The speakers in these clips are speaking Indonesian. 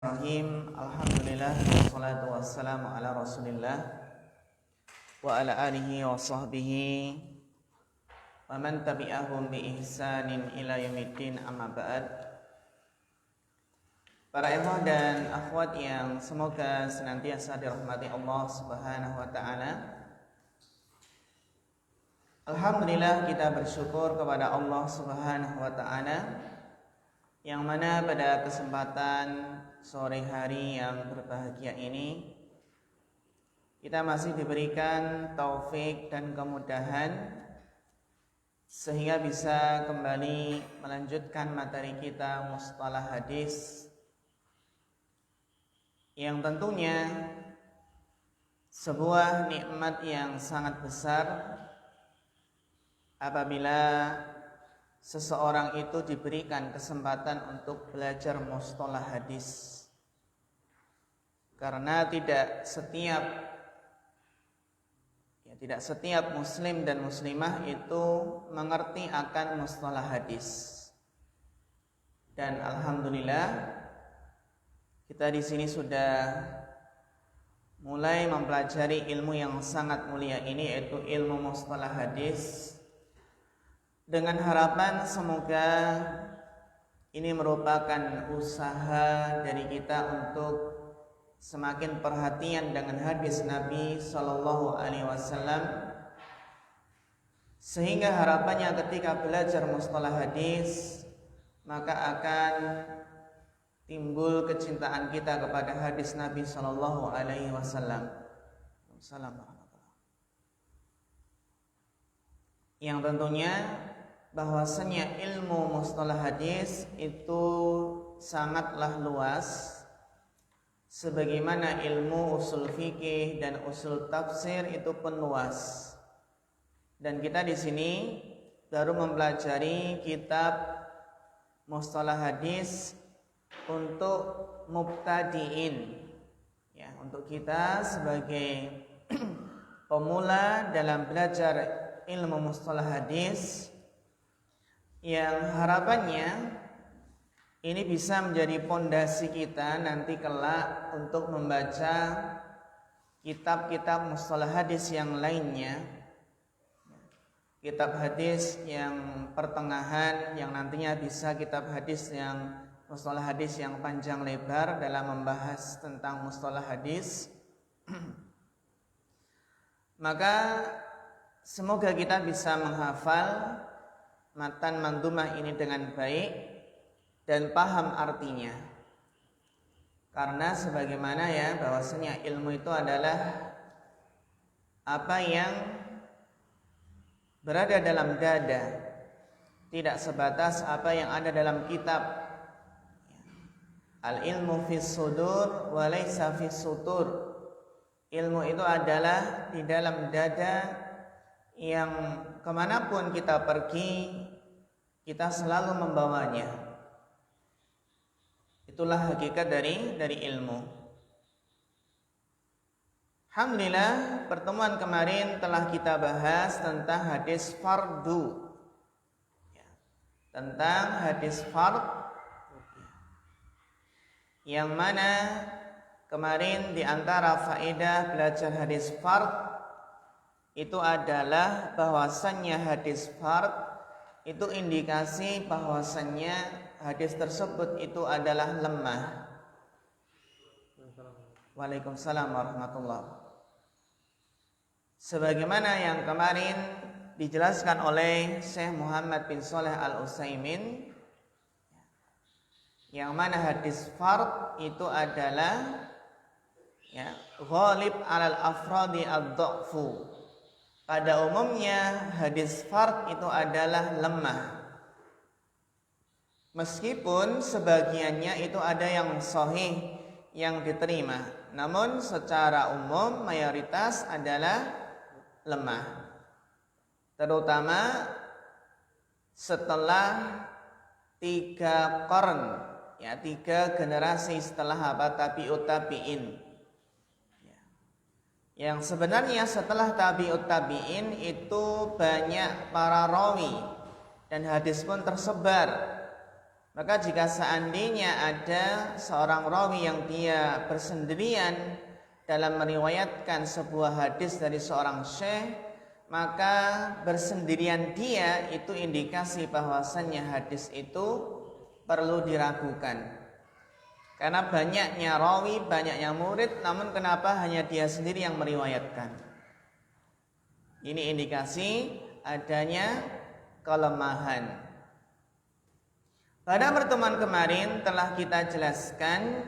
Bismillahirrahmanirrahim. Alhamdulillah wassalatu wassalamu ala Rasulillah wa ala alihi wa sahbihi wa man tabi'ahum bi ihsanin ila yaumiddin, amma ba'd. Para ikhwah dan akhwat yang semoga senantiasa dirahmati Allah Subhanahu wa taala. Alhamdulillah, kita bersyukur kepada Allah Subhanahu wa taala yang mana pada kesempatan sore hari yang berbahagia ini kita masih diberikan taufik dan kemudahan sehingga bisa kembali melanjutkan materi kita mustalah hadis, yang tentunya sebuah nikmat yang sangat besar apabila seseorang itu diberikan kesempatan untuk belajar mustalah hadis. Karena tidak setiap muslim dan muslimah itu mengerti akan mustalah hadis. Dan alhamdulillah kita di sini sudah mulai mempelajari ilmu yang sangat mulia ini, yaitu ilmu mustalah hadis, dengan harapan semoga ini merupakan usaha dari kita untuk semakin perhatian dengan hadis Nabi Sallallahu Alaihi Wasallam, sehingga harapannya ketika belajar mustalah hadis maka akan timbul kecintaan kita kepada hadis Nabi Sallallahu Alaihi Wasallam. Yang tentunya bahwasanya ilmu mustalah hadis itu sangatlah luas, sebagaimana ilmu usul fikih dan usul tafsir itu pun luas. Dan kita di sini baru mempelajari kitab mustalah hadis untuk mubtadiin, ya, untuk kita sebagai pemula dalam belajar ilmu mustalah hadis, yang harapannya ini bisa menjadi pondasi kita nanti kelak untuk membaca kitab-kitab mustalah hadis yang lainnya, kitab hadis yang pertengahan, yang nantinya bisa kitab hadis yang mustalah hadis yang panjang lebar dalam membahas tentang mustalah hadis. Maka semoga kita bisa menghafal matan mandumah ini dengan baik dan paham artinya. Karena sebagaimana ya bahwasanya ilmu itu adalah apa yang berada dalam dada, tidak sebatas apa yang ada dalam kitab. Al ilmu fis sudur wa laisa fis sutur. Ilmu itu adalah di dalam dada, yang kemanapun kita pergi kita selalu membawanya. Itulah hakikat dari ilmu. Alhamdulillah, pertemuan kemarin telah kita bahas tentang hadis fardu, ya, tentang hadis fard, yang mana kemarin di antara faedah belajar hadis fard itu adalah bahwasannya hadis fard itu indikasi bahwasannya hadis tersebut itu adalah lemah. Waalaikumsalam warahmatullahi. Sebagaimana yang kemarin dijelaskan oleh Syekh Muhammad bin Shalih Al-Utsaimin, yang mana hadis fard itu adalah, ya, ghalib alal afradi ad-dha'fu. Pada umumnya hadis fard itu adalah lemah. Meskipun sebagiannya itu ada yang sahih, yang diterima, namun secara umum mayoritas adalah lemah. Terutama setelah 3 qarn, ya, 3 generasi setelah tabi'ut tabi'in. Yang sebenarnya setelah tabi'ut tabi'in itu banyak para rawi dan hadis pun tersebar. Maka jika seandainya ada seorang rawi yang dia bersendirian dalam meriwayatkan sebuah hadis dari seorang syekh, maka bersendirian dia itu indikasi bahwasannya hadis itu perlu diragukan. Karena banyaknya rawi, banyaknya murid, namun kenapa hanya dia sendiri yang meriwayatkan? Ini indikasi adanya kelemahan. Pada pertemuan kemarin telah kita jelaskan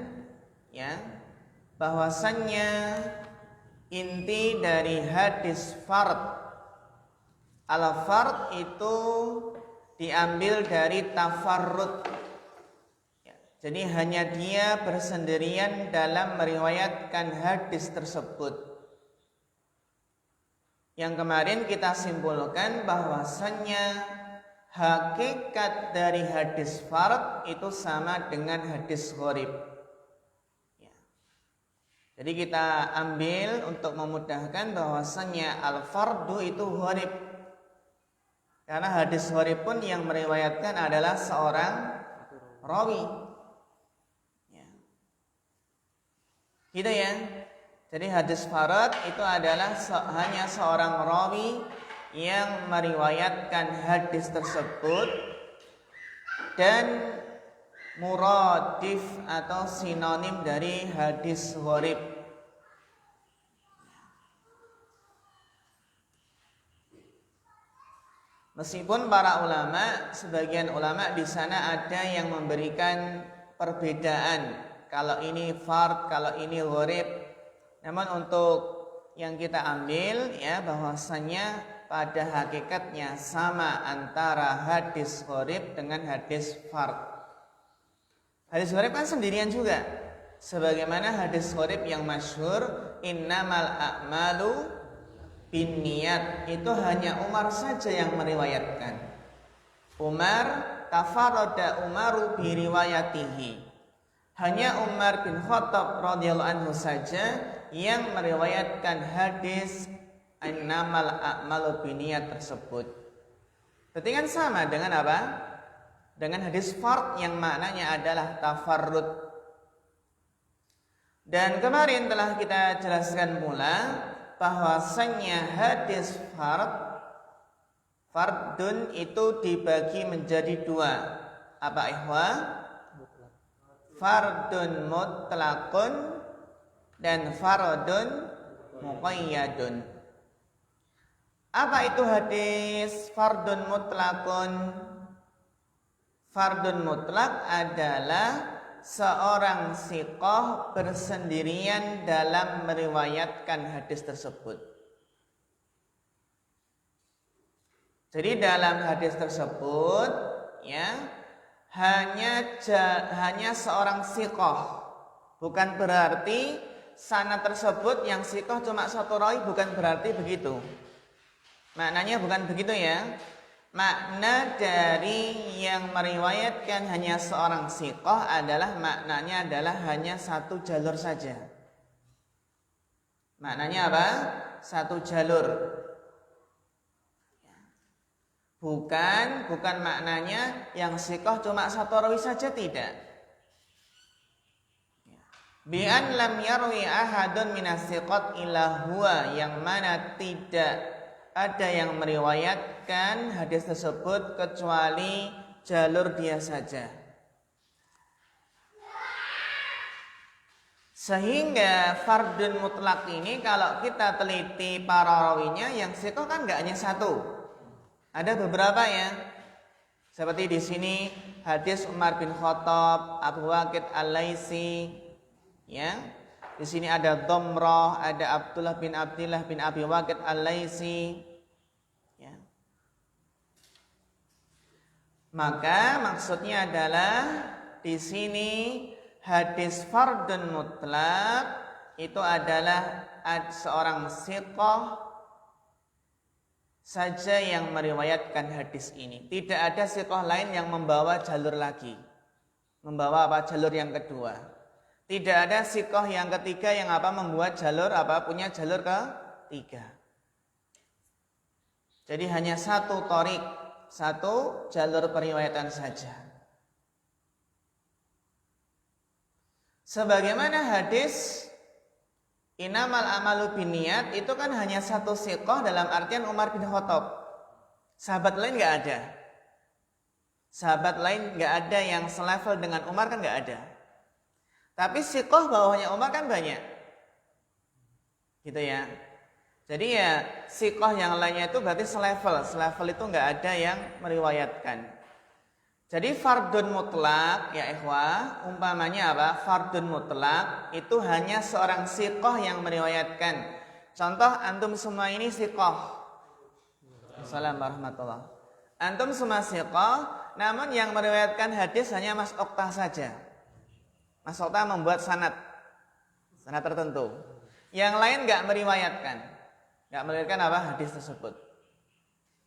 ya bahwasannya inti dari hadis fard, al-fard itu diambil dari tafarrud. Jadi hanya dia bersendirian dalam meriwayatkan hadis tersebut. Yang kemarin kita simpulkan bahwasannya hakikat dari hadis fard itu sama dengan hadis gharib. Jadi kita ambil untuk memudahkan bahwasannya al-fardu itu gharib. Karena hadis gharib pun yang meriwayatkan adalah seorang rawi. Gitu ya. Jadi hadis fard itu adalah hanya seorang rawi yang meriwayatkan hadis tersebut dan muradif atau sinonim dari hadis gharib. Meskipun para ulama, sebagian ulama di sana ada yang memberikan perbedaan, kalau ini fard, kalau ini gharib. Namun untuk yang kita ambil ya bahwasanya pada hakikatnya sama antara hadis gharib dengan hadis fard. Hadis gharib kan sendirian juga. Sebagaimana hadis gharib yang masyhur, innamal a'malu binniyat, itu hanya Umar saja yang meriwayatkan. Umar tafarrada Umaru bi riwayatihi. Hanya Umar bin Khattab radhiyallahu anhu saja yang meriwayatkan hadis innamal a'malu binniyat tersebut. Berarti kan sama dengan apa? Dengan hadis fard yang maknanya adalah tafarrud. Dan kemarin telah kita jelaskan pula bahwasanya hadis fardun itu dibagi menjadi dua. Apa ikhwah? Fardun mutlaqun dan fardun muqayyadun. Apa itu hadis fardun mutlaqun? Fardun mutlak adalah seorang siqah bersendirian dalam meriwayatkan hadis tersebut. Jadi dalam hadis tersebut ya hanya seorang siqah. Bukan berarti sanad tersebut yang siqah cuma satu rawi, bukan berarti begitu. Maknanya bukan begitu ya. Makna dari yang meriwayatkan hanya seorang siqah adalah maknanya adalah hanya satu jalur saja. Maknanya apa? Satu jalur. Bukan maknanya yang siqah cuma satu rawi saja, tidak. Bi'an lam yarwi ahadun minas siqat illa huwa, yang mana tidak ada yang meriwayatkan hadis tersebut kecuali jalur dia saja. Sehingga fardun mutlak ini kalau kita teliti para rawinya yang siqah kan enggak hanya satu. Ada beberapa ya. Seperti di sini hadis Umar bin Khattab, Abu Waqid Al-Laitsi ya. Di sini ada Dhamrah, ada Abdullah bin Abi Waqid Al-Laitsi. Ya. Maka maksudnya adalah di sini hadis fardun mutlak itu adalah seorang siqah saja yang meriwayatkan hadis ini. Tidak ada siqah lain yang membawa jalur lagi. Membawa apa? Jalur yang kedua. Tidak ada siqah yang ketiga yang membuat jalur punya jalur ketiga. Jadi hanya satu thariq, satu jalur periwayatan saja. Sebagaimana hadis Innamal amalu binniyat itu kan hanya satu siqah dalam artian Umar bin Khattab. Sahabat lain nggak ada. Sahabat lain nggak ada yang selevel dengan Umar, kan nggak ada. Tapi siqah bawahnya Umar kan banyak. Gitu ya. Jadi ya siqah yang lainnya itu berarti selevel. Selevel itu nggak ada yang meriwayatkan. Jadi fardun mutlak ya ikhwah, umpamanya apa? Fardun mutlak itu hanya seorang siqah yang meriwayatkan. Contoh antum semua ini siqah. Assalamualaikum warahmatullahi. Antum semua siqah, namun yang meriwayatkan hadis hanya Mas Oktah saja. Mas Oktah membuat sanad tertentu. Yang lain nggak meriwayatkan. Nggak meriwayatkan apa? Hadis tersebut.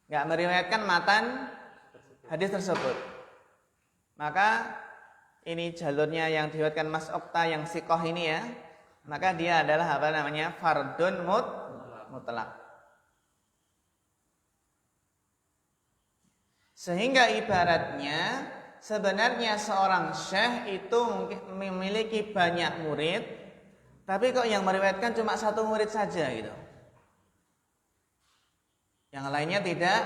Nggak meriwayatkan matan hadis tersebut. Maka ini jalurnya yang diriwayatkan Mas Okta yang siqah ini ya. Maka dia adalah apa namanya? Fardun mutlak. Sehingga ibaratnya sebenarnya seorang syekh itu mungkin memiliki banyak murid, tapi kok yang meriwayatkan cuma satu murid saja gitu. Yang lainnya tidak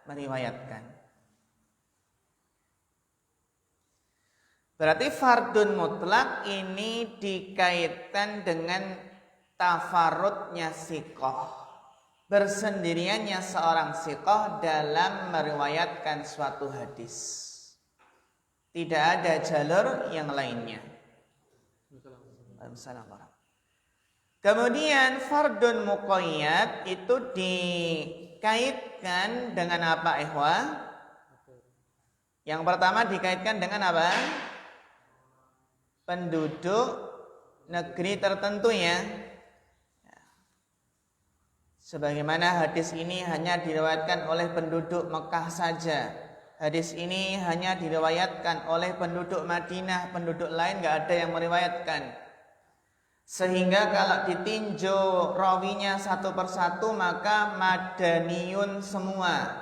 meriwayatkan. Berarti fardun mutlak ini dikaitkan dengan tafarrudnya siqah. Bersendiriannya seorang siqah dalam meriwayatkan suatu hadis. Tidak ada jalur yang lainnya. Kemudian fardun muqayyad itu dikaitkan dengan apa ikhwah? Yang pertama dikaitkan dengan apa? Penduduk negeri tertentu ya. Sebagaimana hadis ini hanya diriwayatkan oleh penduduk Mekah saja. Hadis ini hanya diriwayatkan oleh penduduk Madinah, penduduk lain nggak ada yang meriwayatkan. Sehingga kalau ditinjau rawinya satu persatu maka madaniyun semua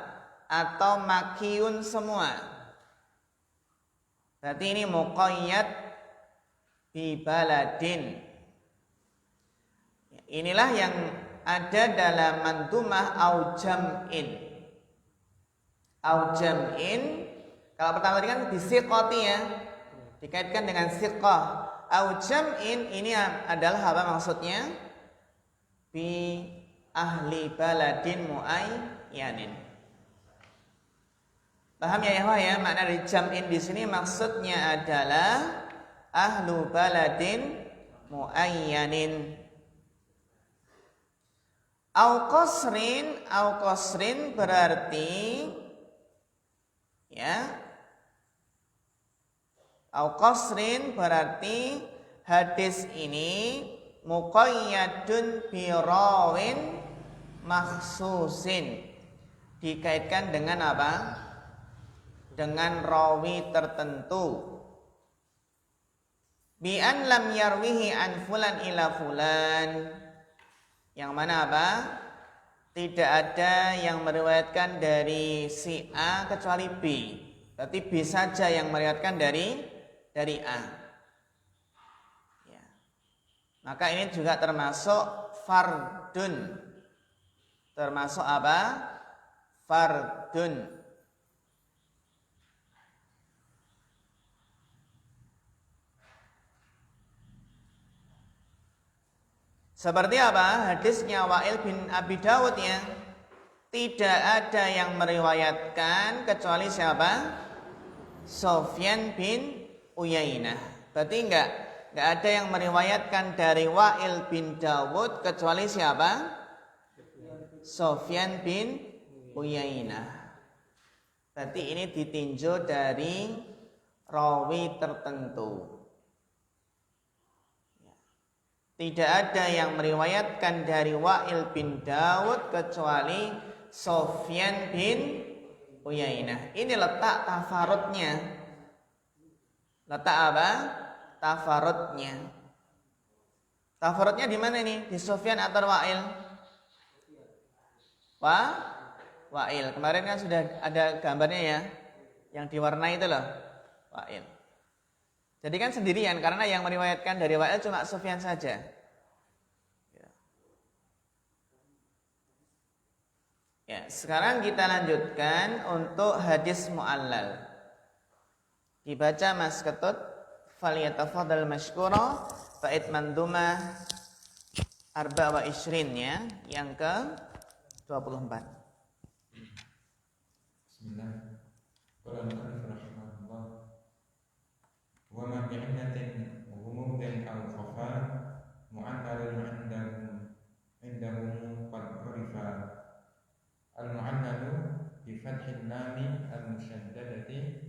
atau makiyun semua. Berarti ini muqayyad bi baladin. Inilah yang ada dalam mantumah au jam'in. Au jam'in kalau pertama tadi kan bisiqati ya, dikaitkan dengan siqah. Au jam'in ini adalah apa maksudnya? Bi ahli baladin muayyanin. Paham ya ya? Makna dari jam'in di sini maksudnya adalah ahlu baladin muayyanin. Au qasrin berarti ya. Au qasrin berarti hadis ini muqayyadun bi rawin makhsusin. Dikaitkan dengan apa? Dengan rawi tertentu. Bi an lam yarwihi an fulan ila fulan. Yang mana apa? Tidak ada yang meriwayatkan dari si A kecuali B. Berarti B saja yang meriwayatkan dari A. Ya. Maka ini juga termasuk fardun. Termasuk apa? Fardun. Seperti apa? Hadisnya Wa'il bin Abi Dawud ya. Tidak ada yang meriwayatkan kecuali siapa? Sufyan bin Uyainah. Berarti enggak ada yang meriwayatkan dari Wa'il bin Dawud kecuali siapa? Sufyan bin Uyainah. Berarti ini ditinjau dari rawi tertentu. Tidak ada yang meriwayatkan dari Wa'il bin Dawud kecuali Sufyan bin Uyainah. Ini letak tafarudnya. Letak apa? Tafarudnya. Tafarudnya di mana nih? Di Sufyan atau Wa'il? Wa'il. Kemarin kan sudah ada gambarnya ya, yang diwarnai itu loh. Wa'il. Jadi kan sendirian karena yang meriwayatkan dari Wa'il cuma Sufyan saja. Ya, sekarang kita lanjutkan untuk hadis mu'allal. Dibaca Mas Ketut, falyatafadhal mashkura, bait mandumah 24 ya, yang ke 24. Bismillah. Qala al-mu'allif rahimahullah wa ma bi'innatin ghumudin aw khafa mu'allalun indahum qad urifa. Al-mu'allalu bi fathil lam al-mushaddadati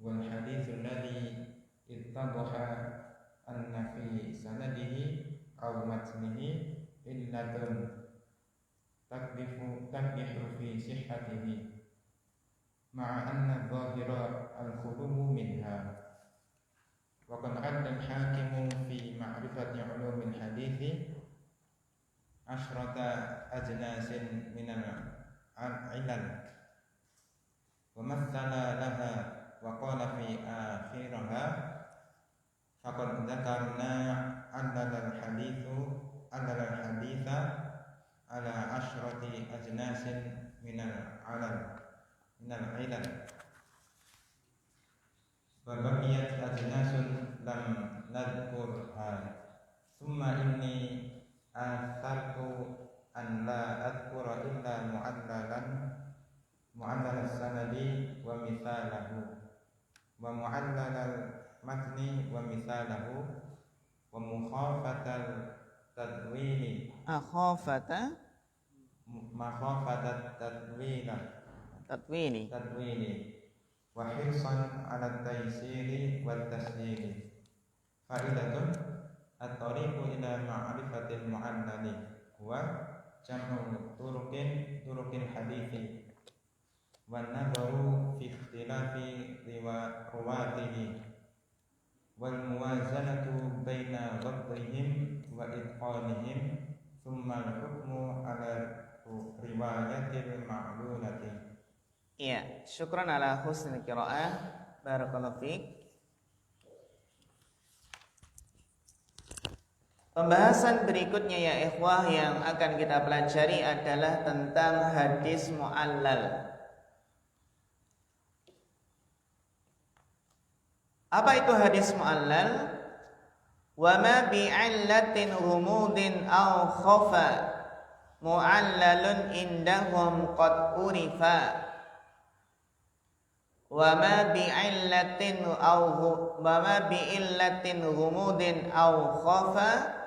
wal haditsul ladzi ittadaha anna fi sanadihi aw matnihi illatun takdihu fi sihhatihi ma'a anna dhahira al-khuluwu minha wa qad 'adda al-hakimu fi ma'rifati 'ulumil hadithi asyrata ajnasin minal ilal wa mathala laha wa qala fi akhiriha faqad dzakarna annal haditha ala asyrati ajnasin minal ilal wa baqiyat ajnasun lam nadhkurha thumma inni athartu an la adhkura illa mu'allal sanadi wa mithalahu wa mu'allal matni wa mithalahu wa mukhafatal tadwili tadwili wa hirsan ala taysiri wa tasdiri fa'idatun at-tariqu ila ma'rifatil mu'allali wa jam'u turukin hadithi wa nadharu fi ikhtilafi ruwatihi wal muwazanatu baina dhabtihim wa itqanihim thumma al-hukmu ala riwayatil ma'lulati. Iya, syukran ala husnil qiraah. Barakallahu fiik. Pembahasan berikutnya ya ikhwah yang akan kita pelajari adalah tentang hadis mu'allal. Apa itu hadis mu'allal? Wa ma bi'illatin ghumudin aw khafa mu'allalun indahum qad urifa. Wa ma bi'illatin ghumudin aw khafa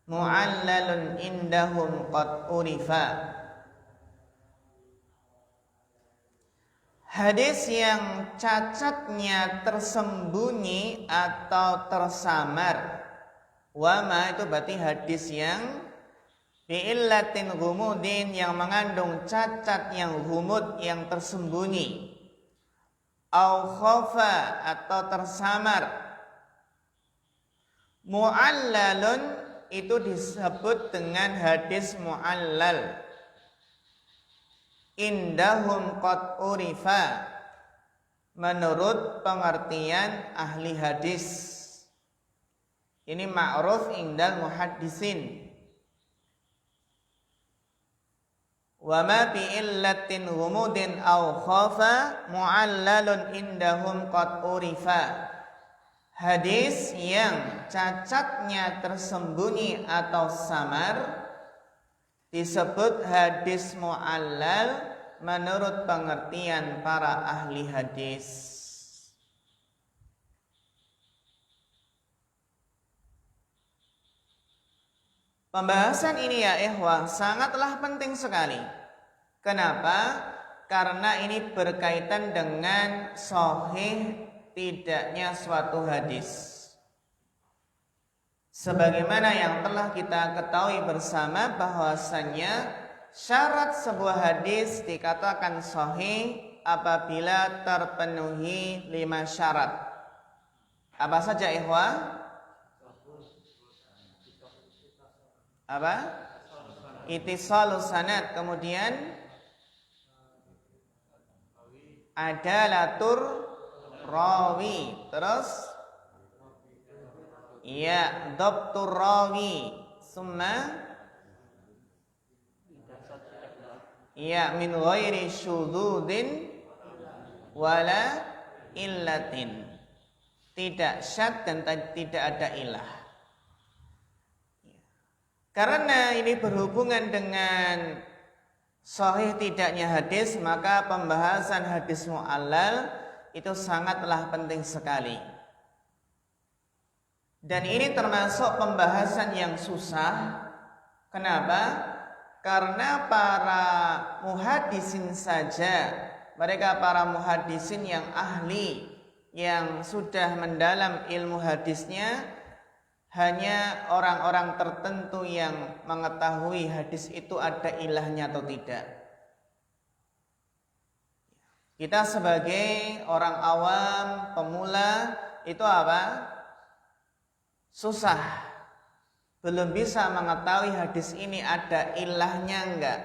mu'allalun indahum qad urifa. Hadis yang cacatnya tersembunyi atau tersamar. Wama itu berarti hadis yang bi'illatin ghumudin, yang mengandung cacat yang ghumud, yang tersembunyi. Au khafa atau tersamar. Mu'allalun itu disebut dengan hadis mu'allal. Indahum qad urifa, menurut pengertian ahli hadis. Ini ma'ruf indal muhaddisin. Wa ma bi illatin ghumudin aw khafa mu'allalun indahum qad urifa. Hadis yang cacatnya tersembunyi atau samar disebut hadis mu'allal menurut pengertian para ahli hadis. Pembahasan ini ya ikhwah sangatlah penting sekali. Kenapa? Karena ini berkaitan dengan sahih tidaknya suatu hadis. Sebagaimana yang telah kita ketahui bersama bahwasannya syarat sebuah hadis dikatakan sahih apabila terpenuhi 5 syarat. Apa saja ikhwah? Apa? Ittisalus sanad, kemudian adalatur rawi, terus Ya, dhabtur rawi. Summa ya min ghairi syudzudin wala illatin. Tidak syad dan tidak ada ilah. Karena ini berhubungan dengan sahih tidaknya hadis, maka pembahasan hadis mu'allal itu sangatlah penting sekali. Dan ini termasuk pembahasan yang susah. Kenapa? Karena para muhaddisin saja, mereka para muhaddisin yang ahli, yang sudah mendalam ilmu hadisnya, hanya orang-orang tertentu yang mengetahui hadis itu ada ilahnya atau tidak. Kita sebagai orang awam, pemula, itu apa? Susah. Belum bisa mengetahui hadis ini ada ilahnya enggak,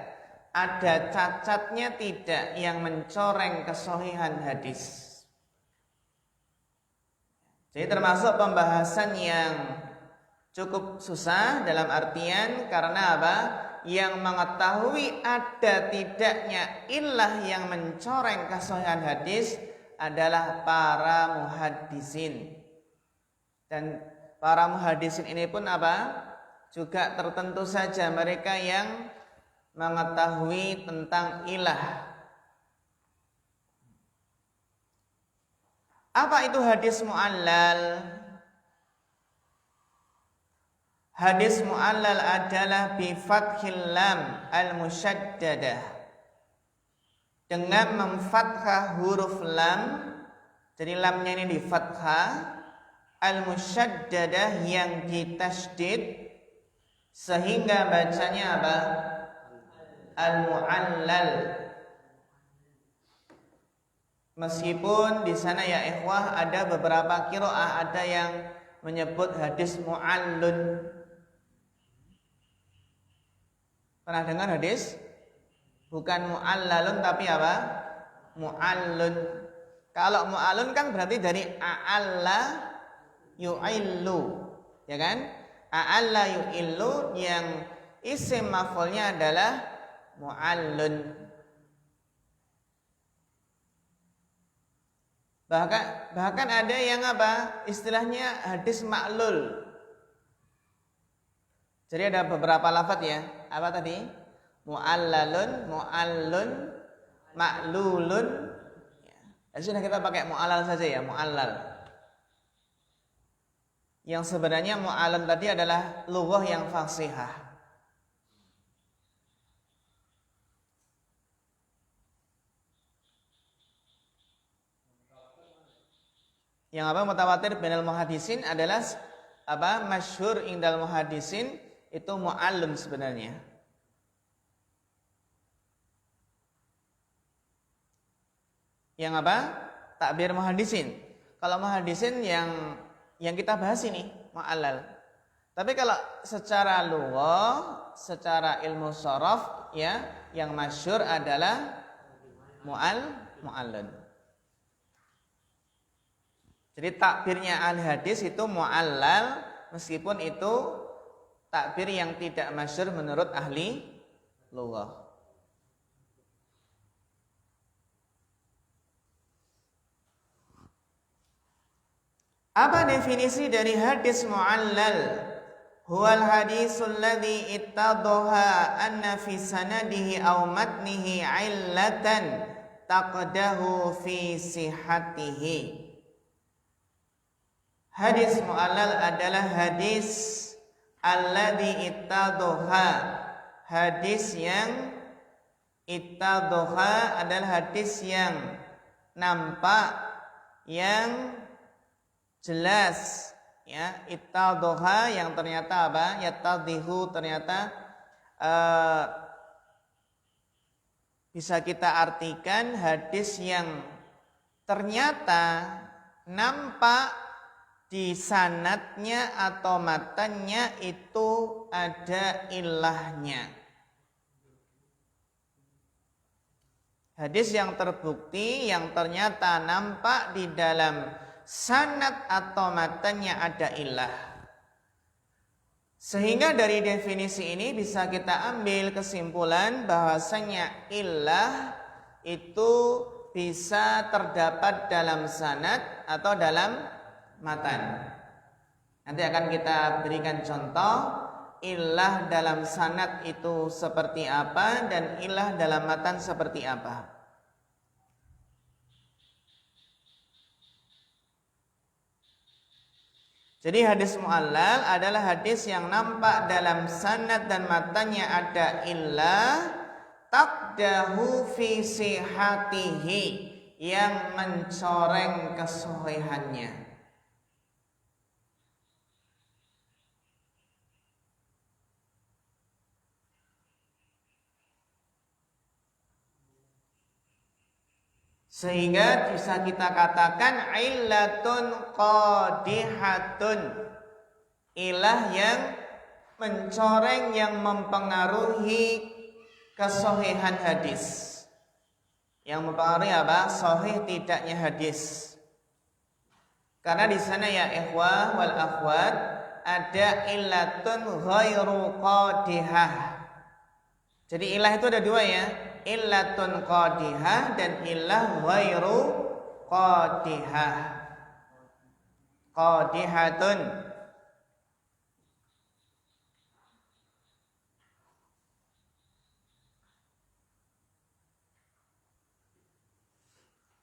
ada cacatnya tidak yang mencoreng kesohihan hadis. Jadi termasuk pembahasan yang cukup susah dalam artian karena apa? Yang mengetahui ada tidaknya ilah yang mencoreng kesohihan hadis adalah para muhaddisin. Dan para muhaddisin ini pun apa? Juga tertentu saja mereka yang mengetahui tentang ilah. Apa itu hadis mu'allal? Hadis mu'allal adalah bi fathil lam al-musyaddadah, dengan memfathah huruf lam. Jadi lamnya ini di fathah, al-musyaddadah yang ditasydid, sehingga bacanya apa? Al-mu'allal. Meskipun di sana ya ikhwah ada beberapa qiraah, ada yang menyebut hadis mu'allun. Pernah dengar hadis? Bukan mu'allalun tapi apa? Mu'allun. Kalau mu'allun kan berarti dari a'alla yu'illu, ya kan? A'alla yu'illu yang isim maf'ulnya adalah mu'allun. Bahkan ada yang apa? Istilahnya hadis ma'lul. Jadi ada beberapa lafaz ya. Apa tadi? Mu'allalun, mu'allun, ma'lulun. Ya, sudah kita pakai mu'allal saja ya, mu'allal. Yang sebenarnya mu'allal tadi adalah lughah yang fasihah. Yang apa? Mutawatir bainal muhaddisin adalah apa? Masyhur indal muhaddisin itu mu'allun sebenarnya. Yang apa? Takbir muhaddisin. Kalau muhaddisin yang kita bahas ini mu'allal. Tapi kalau secara lughah, secara ilmu sharaf ya, yang masyhur adalah mu'allun. Jadi takbirnya ahli hadis itu mu'allal, meskipun itu takbir yang tidak masyhur menurut ahli lughah. Apa definisi dari hadis mu'allal? Huwal hadisul ladzi ittadhaha anna fi sanadihi aw matnihi 'illatan taqdahu fi sihhatihi. Hadis mu'allal adalah hadis alladzi ittadhaha, hadis yang ittadhaha adalah hadis yang nampak, yang jelas ya. Ittadhaha yang ternyata apa? Yattadhihu ternyata bisa kita artikan hadis yang ternyata nampak di sanadnya atau matannya itu ada ilahnya. Hadis yang terbukti yang ternyata nampak di dalam sanad atau matannya ada ilah. Sehingga dari definisi ini bisa kita ambil kesimpulan bahwasanya illah itu bisa terdapat dalam sanad atau dalam matan. Nanti akan kita berikan contoh illah dalam sanad itu seperti apa dan illah dalam matan seperti apa. Jadi hadis mu'allal adalah hadis yang nampak dalam sanad dan matanya ada illah taqdahu fi sihatihi, yang mencoreng kesohihannya. Sehingga bisa kita katakan illatun qadihatun, ilah yang mencoreng, yang mempengaruhi kesohihan hadis. Yang mempengaruhi apa? Sahih tidaknya hadis. Karena di sana ya ikhwah wal akhwat ada illatun ghairu qadihah. Jadi ilah itu ada dua ya, illatun qadihah dan ilah ghairu qadihah. Qadihatun.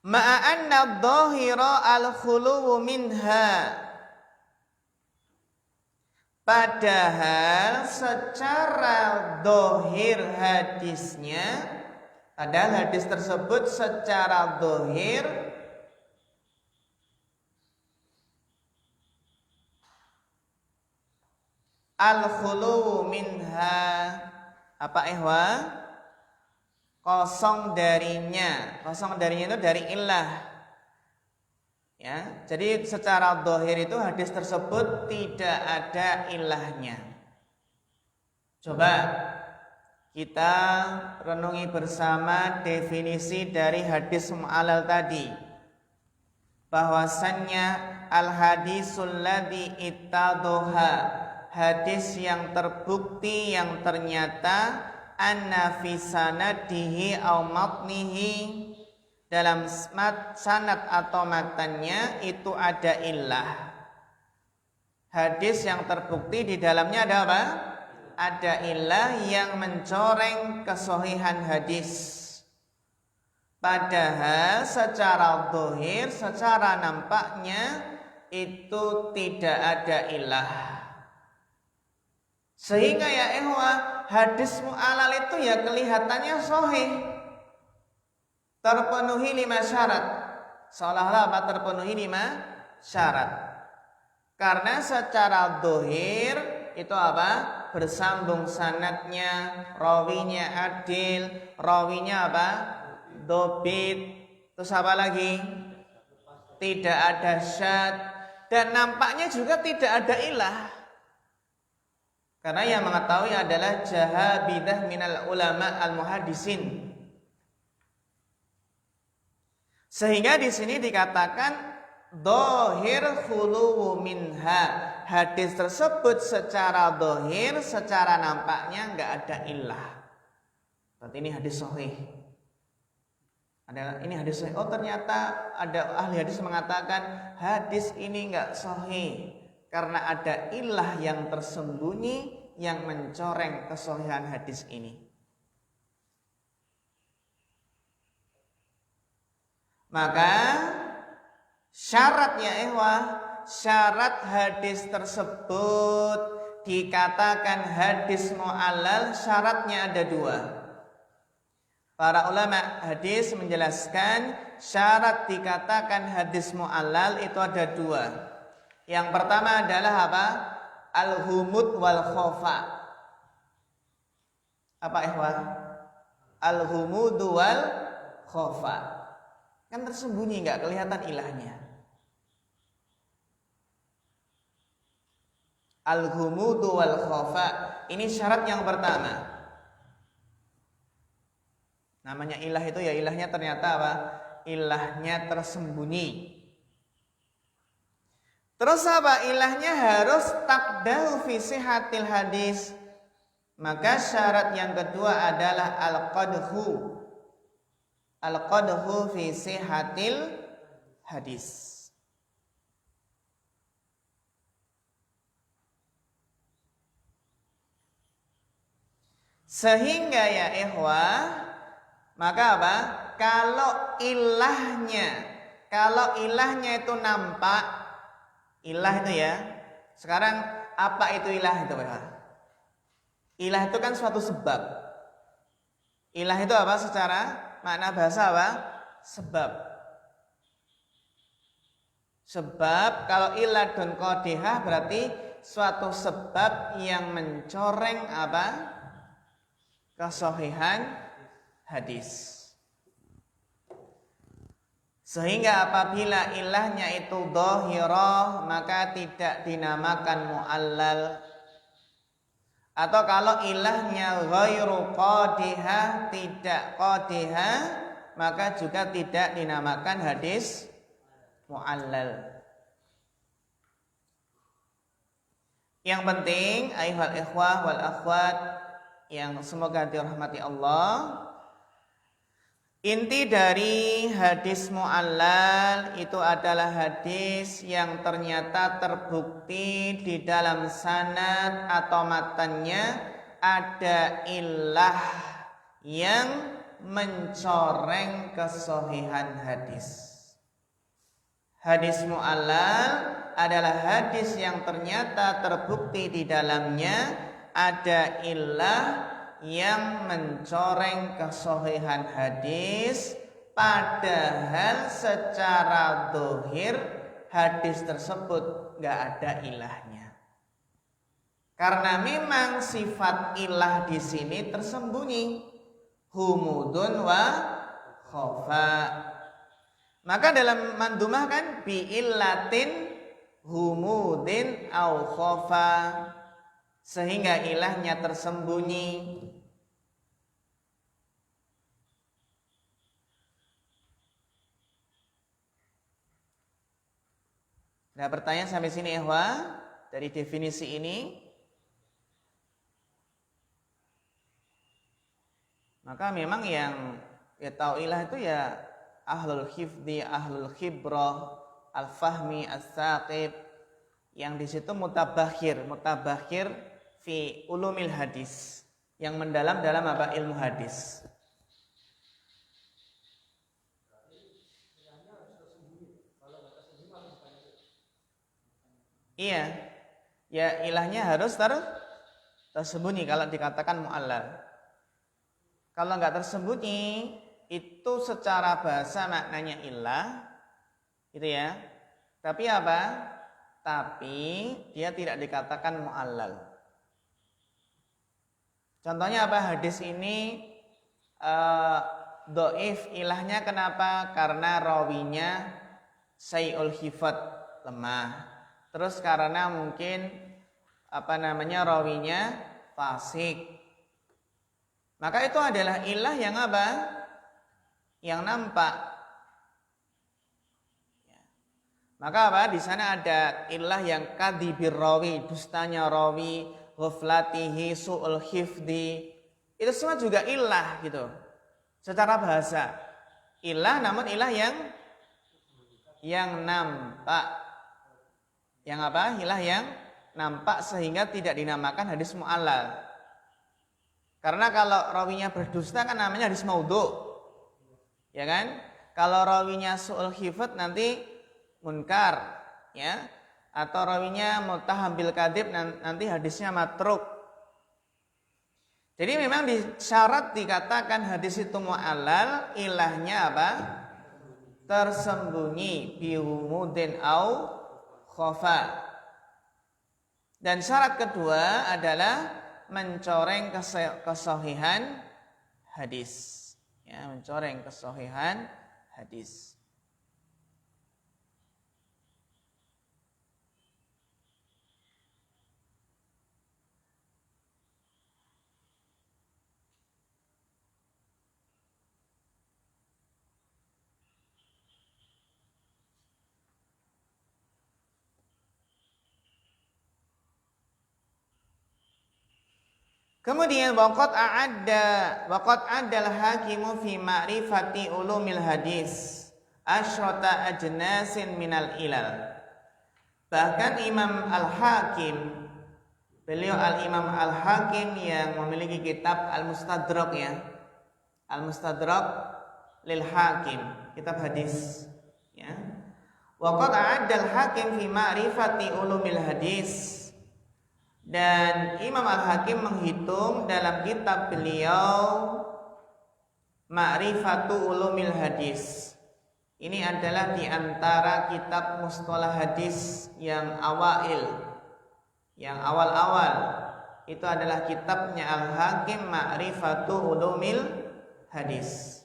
Ma'a anna dhahira al-khuluwu minha. Padahal secara dohir hadisnya, padahal hadis tersebut secara dohir al-khulu minha, apa ihwa? Kosong darinya. Kosong darinya itu dari illah. Ya, jadi secara dohir itu hadis tersebut tidak ada ilahnya. Coba kita renungi bersama definisi dari hadis mu'allal tadi. Bahwasannya al-hadisul ladzi ittadoha, hadis yang terbukti yang ternyata anna fi sanadihi aw matnihi, dalam sanad atau matannya itu ada illah. Hadis yang terbukti di dalamnya ada apa? Ada illah yang mencoreng kesohihan hadis. Padahal secara dohir, secara nampaknya itu tidak ada illah. Sehingga ya ikhwah, hadis mu'allal itu ya kelihatannya sahih, terpenuhi 5 syarat. Seolah-olah apa? Terpenuhi 5 syarat. Karena secara dohir itu apa? Bersambung sanadnya, rawinya adil, rawinya apa? Dobit. Terus apa lagi? Tidak ada syad. Dan nampaknya juga tidak ada ilah. Karena yang mengetahui adalah jahabidah minal ulama al-muhaddisin. Sehingga di sini dikatakan dohir khuluwu minha, hadis tersebut secara dohir, secara nampaknya nggak ada illah. Berarti ini hadis sahih. Ini hadis sahih. Oh ternyata ada ahli hadis mengatakan hadis ini nggak sahih karena ada illah yang tersembunyi yang mencoreng kesahihan hadis ini. Maka syaratnya syarat hadis tersebut dikatakan hadis mu'allal, syaratnya ada 2. Para ulama hadis menjelaskan syarat dikatakan hadis mu'allal itu ada 2. Yang pertama adalah apa? Al-humud wal khofa. Apa ikhwan? Al-humud wal khofa. Kan tersembunyi, nggak kelihatan ilahnya. Al-humudu wal khofa, ini syarat yang pertama. Namanya ilah itu ya ilahnya ternyata apa? Ilahnya tersembunyi. Terus apa? Ilahnya harus taqdahu fi sihhatil hadis. Maka syarat yang kedua adalah al-qadhu. Al-qadhu fi sihhatil hadis. Sehingga ya ikhwah, maka apa? Kalau ilahnya itu nampak, ilah itu ya. Sekarang apa itu ilah itu, Pak? Ilah itu kan suatu sebab. Ilah itu apa secara makna bahasa apa? Sebab. Sebab kalau ilah dan qadihah berarti suatu sebab yang mencoreng apa? Kesahihan hadis. Sehingga apabila ilahnya itu dhahirah maka tidak dinamakan mu'allal. Atau kalau ilahnya ghairu qadihah, tidak qadihah, maka juga tidak dinamakan hadis mu'allal. Yang penting ayuhal ikhwah wal akhwat yang semoga dirahmati Allah, inti dari hadis mu'allal itu adalah hadis yang ternyata terbukti di dalam sanad atau matannya ada illah yang mencoreng kesahihan hadis. Hadis mu'allal adalah hadis yang ternyata terbukti di dalamnya ada illah yang mencoreng kesahihan hadis, padahal secara zahir hadis tersebut nggak ada ilahnya. Karena memang sifat ilah di sini tersembunyi, humudun wa khofa. Maka dalam mandumah kan bi illatin humudin au khofa, sehingga ilahnya tersembunyi. Nah, pertanyaan sampai sini ikhwah, dari definisi ini, maka memang yang ya tahu ilah itu ya ahlul hifdi, ahlul khibrah, al-fahmi, as-saqib, yang di situ mutabakhir fi ulumil hadis, yang mendalam dalam apa? Ilmu hadis. Iya, ya ilahnya harus tersembunyi kalau dikatakan mu'allal. Kalau nggak tersembunyi, itu secara bahasa maknanya ilah, gitu ya. Tapi apa? Tapi dia tidak dikatakan mu'allal. Contohnya apa? Hadis ini dhaif, ilahnya kenapa? Karena rawinya sayul hifat, lemah. Terus karena mungkin rawinya fasik. Maka itu adalah ilah yang apa? Yang nampak. Maka apa? Di sana ada ilah yang kadzibir rawi, dustanya rawi, ghaflatihi, su'ul hifdi. Itu semua juga ilah gitu. Secara bahasa. Ilah namun ilah yang nampak. Yang apa? Ilah yang nampak sehingga tidak dinamakan hadis mu'allal. Karena kalau rawinya berdusta kan namanya hadis maudhu. Ya kan? Kalau rawinya su'ul hifd nanti munkar, ya, atau rawinya muttaham bil kadzib nanti hadisnya matruk. Jadi memang syarat dikatakan hadis itu mu'allal, ilahnya apa? Tersembunyi, bihumudin au khofa. Dan syarat kedua adalah mencoreng kesahihan hadis, ya, mencoreng kesahihan hadis. Kemudian waqad adal hakimu fi ma'rifati ulumil hadis asyrata ajnasin minal ilal. Bahkan Imam Al-Hakim, beliau Al-Imam Al-Hakim yang memiliki kitab Al-Mustadrak ya. Al-Mustadrak lil Hakim, kitab hadis ya. Waqad adal hakim fi ma'rifati ulumil hadis. Dan Imam Al-Hakim menghitung dalam kitab beliau Ma'rifatu Ulumil Hadis. Ini adalah di antara kitab mustalah hadis yang awal-awal. Itu adalah kitabnya Al-Hakim Ma'rifatu Ulumil Hadis.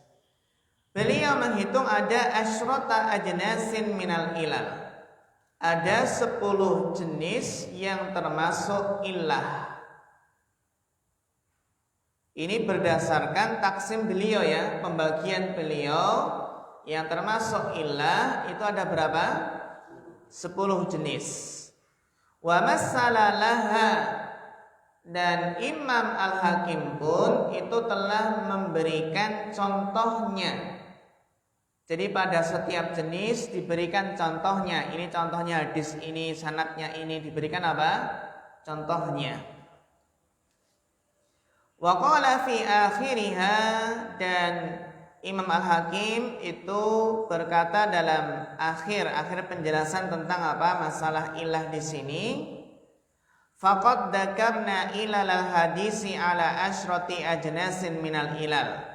Beliau menghitung ada asyrata ajnasin minal ilal. Ada 10 jenis yang termasuk illah. Ini berdasarkan taksim beliau ya, pembagian beliau yang termasuk illah itu ada berapa? 10 jenis. Wa masalalaha, dan Imam Al-Hakim pun itu telah memberikan contohnya. Jadi pada setiap jenis diberikan contohnya. Ini contohnya hadis ini, sanadnya ini, diberikan apa? Contohnya. Wa qala fi akhiriha, dan Imam Al-Hakim itu berkata dalam akhir penjelasan tentang apa? Masalah ilah di sini. Faqad dzakarna ilal hadisi ala asyrati ajnasin minal ilal.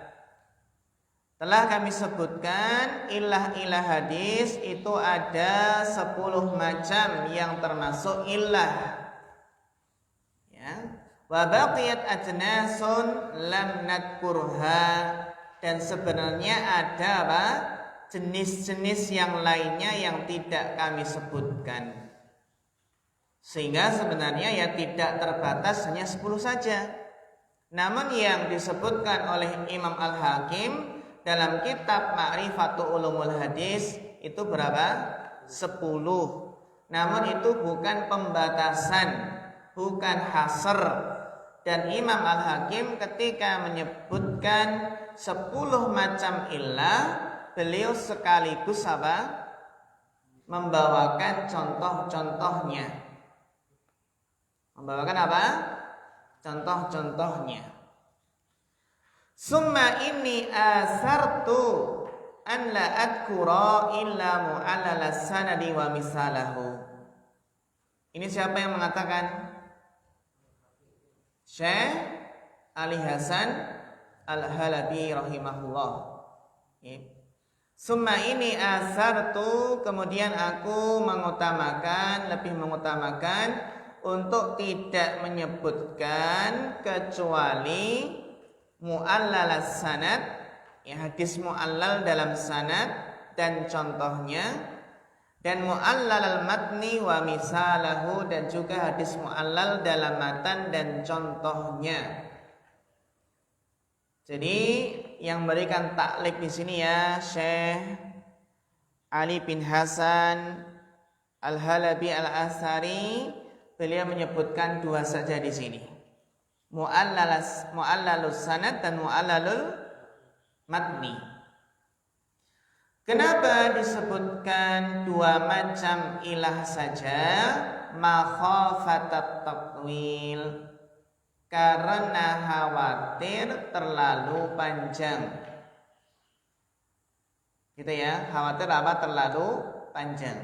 Telah kami sebutkan ilah-ilah hadis itu ada 10 macam yang termasuk ilah. Ya. Wa baqiyat ajnasun lam nadkurha, dan sebenarnya ada apa? Jenis-jenis yang lainnya yang tidak kami sebutkan. Sehingga sebenarnya ya tidak terbatas hanya 10 saja. Namun yang disebutkan oleh Imam Al-Hakim dalam kitab Ma'rifatu Ulumul Hadis itu berapa? 10. Namun itu bukan pembatasan, bukan hasr. Dan Imam Al-Hakim ketika menyebutkan 10 macam illah, beliau sekaligus apa? Membawakan contoh-contohnya. Membawakan apa? Contoh-contohnya. Summa inni asartu an la adkura illa mu'allal sanadi wa misalahu. Ini siapa yang mengatakan? Syekh Ali Hasan Al-Halabi rahimahullah. Summa ini asartu, kemudian aku lebih mengutamakan untuk tidak menyebutkan kecuali mu'allal sanad, ya, hadis mu'allal dalam sanad dan contohnya, dan mu'allal matni wa misalahu, dan juga hadis mu'allal dalam matan dan contohnya. Jadi yang berikan taklif di sini ya Syekh Ali bin Hasan Al-Halabi Al-Asari, beliau menyebutkan 2 saja di sini. Mu'allalus sanad dan mu'allalul matni. Kenapa disebutkan 2 macam ilah saja? Makhafatat tatwil, karena khawatir terlalu panjang. Gitu ya, khawatir apa? Terlalu panjang.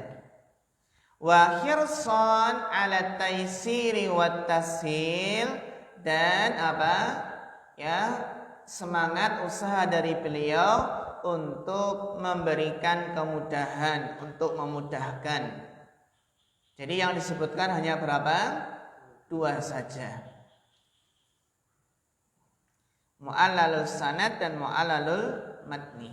Wa hirsan ala taysiri wat tashil, dan apa? Ya, semangat usaha dari beliau untuk memberikan kemudahan, untuk memudahkan. Jadi yang disebutkan hanya berapa? 2 saja. Mu'allalul sanad dan mu'allalul matni.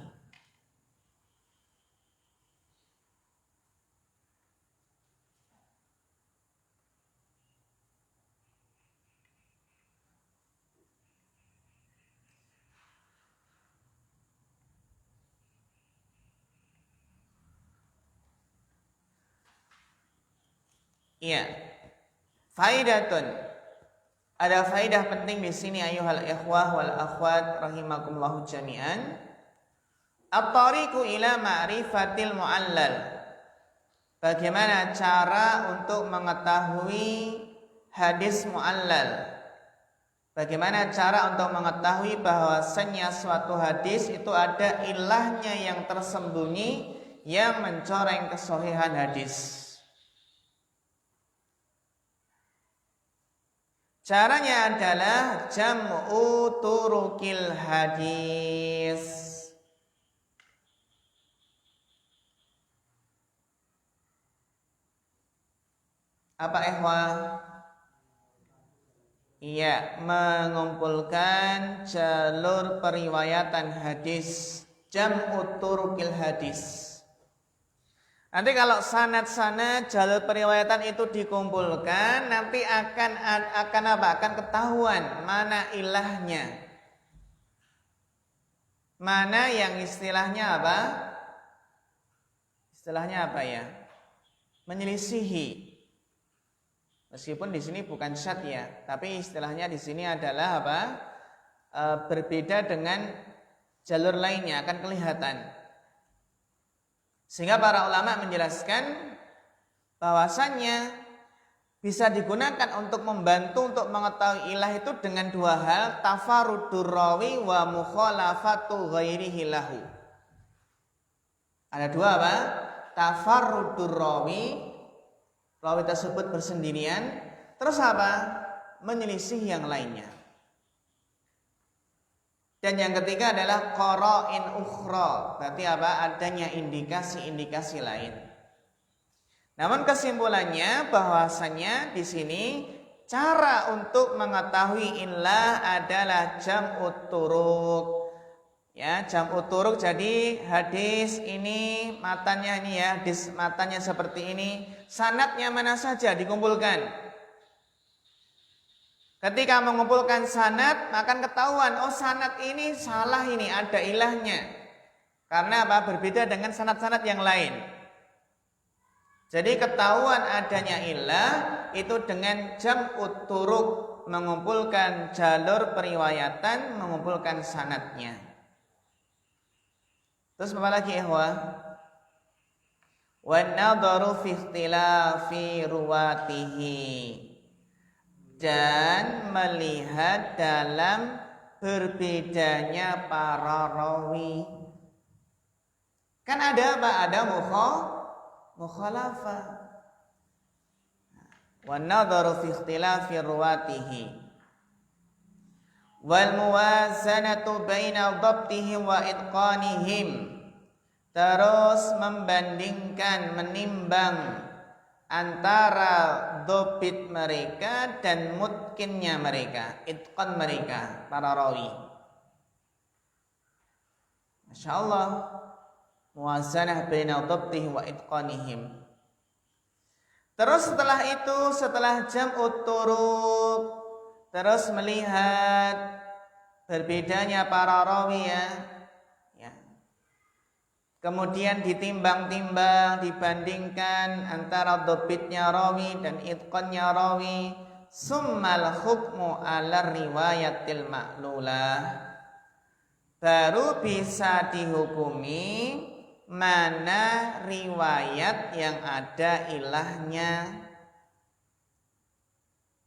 Iya. Faidatun. Ada faedah penting di sini ayuhal ikhwah wal akhwat rahimakumullahu jami'an. At-tariqu ila ma'rifatil mu'allal. Bagaimana cara untuk mengetahui hadis mu'allal? Bagaimana cara untuk mengetahui bahwasannya suatu hadis itu ada ilahnya yang tersembunyi yang mencoreng kesohihan hadis? Caranya adalah jam'u turukil hadis. Apa ikhwah? Iya, mengumpulkan jalur periwayatan hadis, jam'u turukil hadis. Nanti kalau sanad-sanad jalur periwayatan itu dikumpulkan, nanti akan apa? Akan ketahuan mana ilahnya. Mana yang istilahnya apa? Istilahnya apa ya? Menyelisihi. Meskipun di sini bukan syad ya, tapi istilahnya di sini adalah apa? Berbeda dengan jalur lainnya, akan kelihatan. Sehingga para ulama menjelaskan bahwasannya bisa digunakan untuk membantu untuk mengetahui ilah itu dengan dua hal, tafarudur rawi wa mukhalafatu ghairihi lahu. Ada dua apa? Tafarudur rawi tersebut bersendirian, terus apa? Menyelisih yang lainnya. Dan yang ketiga adalah qara'in ukhra, berarti apa? Adanya indikasi-indikasi lain. Namun kesimpulannya bahwasanya di sini cara untuk mengetahui illah adalah jam'ut turuk. Ya, jam'ut turuk, jadi hadis ini matanya ini ya, hadis matanya seperti ini, sanadnya mana saja dikumpulkan. Ketika mengumpulkan sanad, maka ketahuan, oh sanad ini salah, ini ada ilahnya. Karena apa? Berbeda dengan sanad-sanad yang lain. Jadi ketahuan adanya ilah itu dengan jam'ut turuk, mengumpulkan jalur periwayatan, mengumpulkan sanadnya. Terus apa lagi ikhwah? Wan nadharu fi ikhtilafi ruwatihi, dan melihat dalam berbedanya para rawi. Kan ada apa? Ada mukhalafah. Wan nadharu fi ikhtilafi ruwatihi wal muwazanatu baina dhabtihim wa itqanihim. Terus membandingkan, menimbang antara dhobit mereka dan mutkinnya mereka, itqan mereka, para rawi. Masya Allah, muwazanah baina dhabtihim wa itqanihim. Terus setelah itu, setelah jam'ut turuk, terus melihat berbedanya para rawi ya. Kemudian ditimbang-timbang, dibandingkan antara dhobitnya rawi dan itqannya rawi. Summal hukmu ala riwayatil ma'lulah. Baru bisa dihukumi mana riwayat yang ada ilahnya.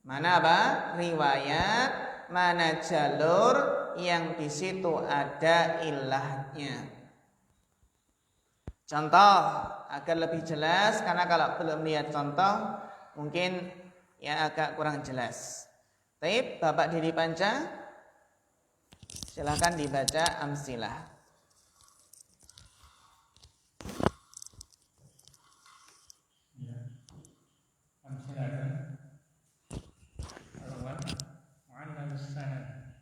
Mana apa? Riwayat, mana jalur yang di situ ada ilahnya. Contoh agar lebih jelas, karena kalau belum lihat contoh mungkin ya agak kurang jelas. Baik, Bapak Didi Panca, silakan dibaca amsilah. Ya. Amsilah. Al-awwal, mu'allal sanad.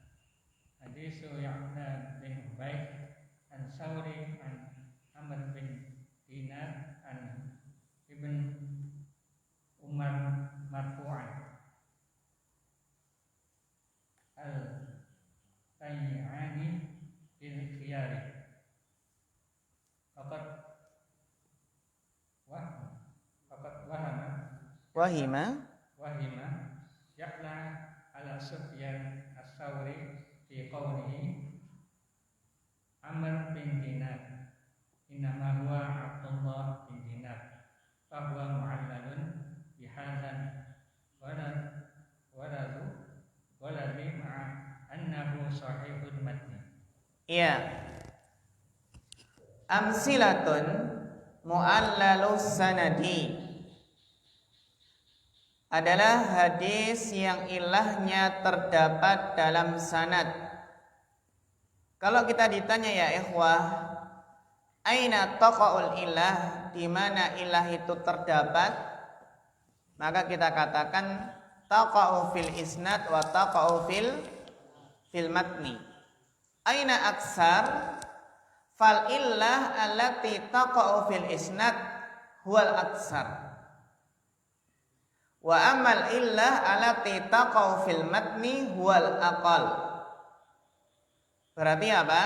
Hadisu Ya'la bin Ubayd an Sawri an Amr bin Dinar an Ibn Umar marfu'an. Al-Tayyani bil khiyari. Faqad wahama Wahima Ya'la ala Sufyan Ats-Tsauri fi qawlihi Amr bin Dinar innama huwa Abdullah bin Dinar fahuwa mu'allalun bihadzan waladhi ma'a annahu sahihul matni. Iya. Amsilatun mu'allalus sanadi adalah hadis yang ilahnya terdapat dalam sanad. Kalau kita ditanya ya ikhwah, aina taqaul ilah, di mana ilah itu terdapat? Maka kita katakan taqa'u fil isnad wa taqa'u fil matni. Aina aksar? Fal illah allati taqa'u fil isnad huwal aksar. Wa amal illah allati taqa'u fil matni huwal aqal. Berarti apa?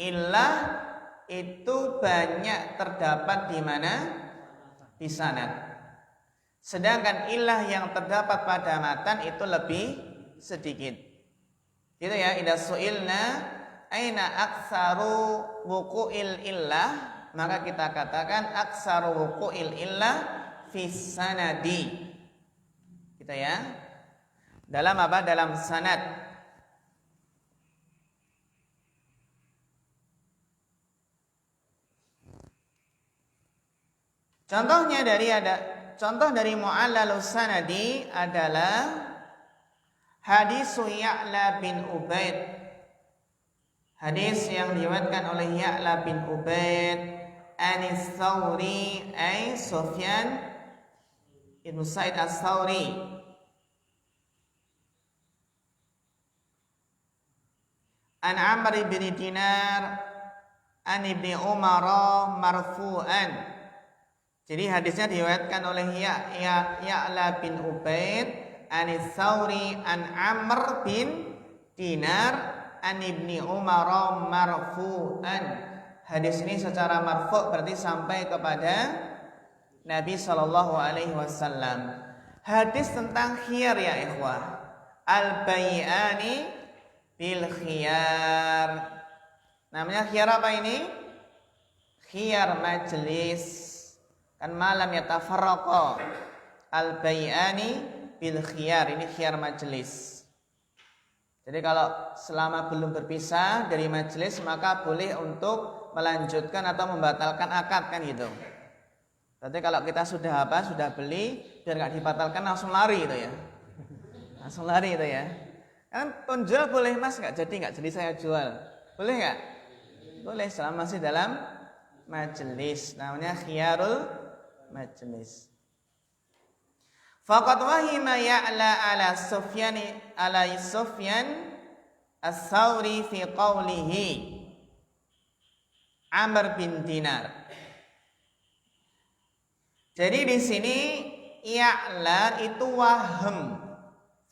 Illah itu banyak terdapat di mana? Di sanad. Sedangkan illah yang terdapat pada matan itu lebih sedikit. Gitu ya, idza su'ilna aina aktsaru wuqu'il illah, maka kita katakan aktsaru wuqu'il illah fi sanadi. Gitu ya. Dalam apa? Dalam sanad. Contoh dari mu'allalus sanadi adalah hadis Ya'la bin Ubaid. Hadis yang diriwayatkan oleh Ya'la bin Ubaid Anis Tsauri ay Sufyan Ibnu Sa'id Ats-Tsauri. An Amr bin Dinar an Ibni Umar marfu'an. Jadi hadisnya diriwayatkan oleh Ya'la bin Ubaid Anis Tsauri an Amr bin Dinar an Ibni Umar marfu'an. Hadis ini secara marfu' berarti sampai kepada Nabi sallallahu alaihi wasallam. Hadis tentang khiyar ya ikhwah. Al-bai'ani bil khiyar. Namanya khiyar apa ini? Khiyar majlis. Kan malam yatafarraqa. Al-bai'ani bil khiyar. Ini khiyar majlis. Jadi kalau selama belum berpisah dari majlis maka boleh untuk melanjutkan atau membatalkan akad kan gitu. Berarti kalau kita sudah beli biar nggak dibatalkan langsung lari itu ya. Langsung lari itu ya. Kan penjual boleh mas nggak jadi saya jual. Boleh nggak? Boleh selama masih dalam majelis. Namanya khiyarul majelis. Faqad wahima Ya'la ala Sufyan Ats-Tsauri fi qawlihi Amr bin Dinar. Jadi di sini Ya'la itu wahm.